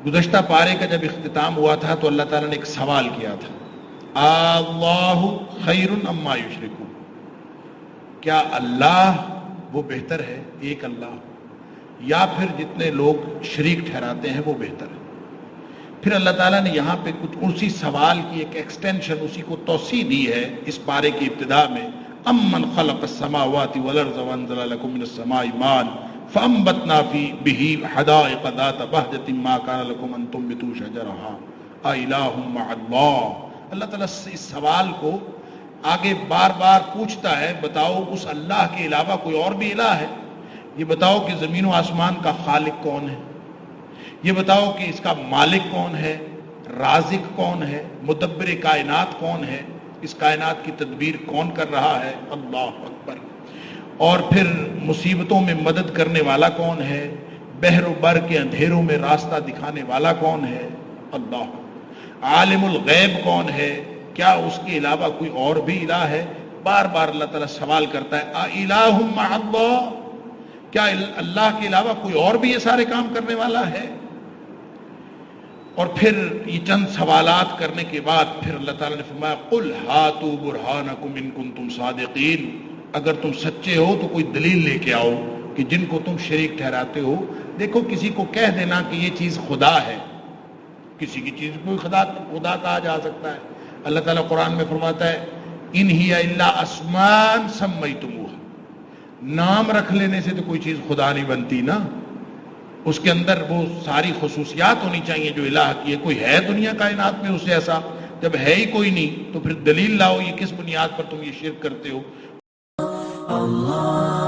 گزشتہ پارے کا جب اختتام ہوا تھا تو اللہ تعالیٰ نے ایک سوال کیا تھا، اللہ خیر اما یشرکون، کیا اللہ وہ بہتر ہے، ایک اللہ، یا پھر جتنے لوگ شریک ٹھہراتے ہیں وہ بہتر ہے؟ پھر اللہ تعالیٰ نے یہاں پہ کچھ اسی سوال کی ایک ایکسٹینشن، اسی کو توسیع دی ہے اس پارے کی ابتدا میں، امن خلق السماوات والارض وانزل لكم من السماء ماء فانبتنا به حدائق ذات بهجة ما كان لكم ان تنبتوا شجرها أإله مع الله۔ اللہ تعالیٰ اس سوال کو آگے بار بار پوچھتا ہے، بتاؤ اس اللہ کے علاوہ کوئی اور بھی الہ ہے؟ یہ بتاؤ کہ زمین و آسمان کا خالق کون ہے؟ یہ بتاؤ کہ اس کا مالک کون ہے، رازق کون ہے، مدبر کائنات کون ہے، اس کائنات کی تدبیر کون کر رہا ہے؟ اللہ اکبر۔ اور پھر مصیبتوں میں مدد کرنے والا کون ہے، بحر و بر کے اندھیروں میں راستہ دکھانے والا کون ہے؟ اللہ۔ عالم الغیب کون ہے؟ کیا اس کے علاوہ کوئی اور بھی الہ ہے؟ بار بار اللہ تعالیٰ سوال کرتا ہے، اِلٰہ مع اللہ، کیا اللہ کے علاوہ کوئی اور بھی یہ سارے کام کرنے والا ہے؟ اور پھر یہ چند سوالات کرنے کے بعد پھر اللہ تعالیٰ نے فرمایا، قل ہاتوا برہانکم ان کنتم صادقین، اگر تم سچے ہو تو کوئی دلیل لے کے آؤ کہ جن کو تم شریک ٹھہراتے ہو۔ دیکھو کسی کو کہہ دینا کہ یہ چیز خدا ہے، کسی کی چیز کو خدا کہا جا سکتا ہے۔ اللہ تعالیٰ قرآن میں فرماتا ہے، ان ہی الا اسماء سمیتموها، نام رکھ لینے سے تو کوئی چیز خدا نہیں بنتی نا، اس کے اندر وہ ساری خصوصیات ہونی چاہیے جو الہ کی ہے۔ کوئی ہے دنیا کائنات میں اسے ایسا؟ جب ہے ہی کوئی نہیں تو پھر دلیل لاؤ، یہ کس بنیاد پر تم یہ شرک کرتے ہو؟ اللہ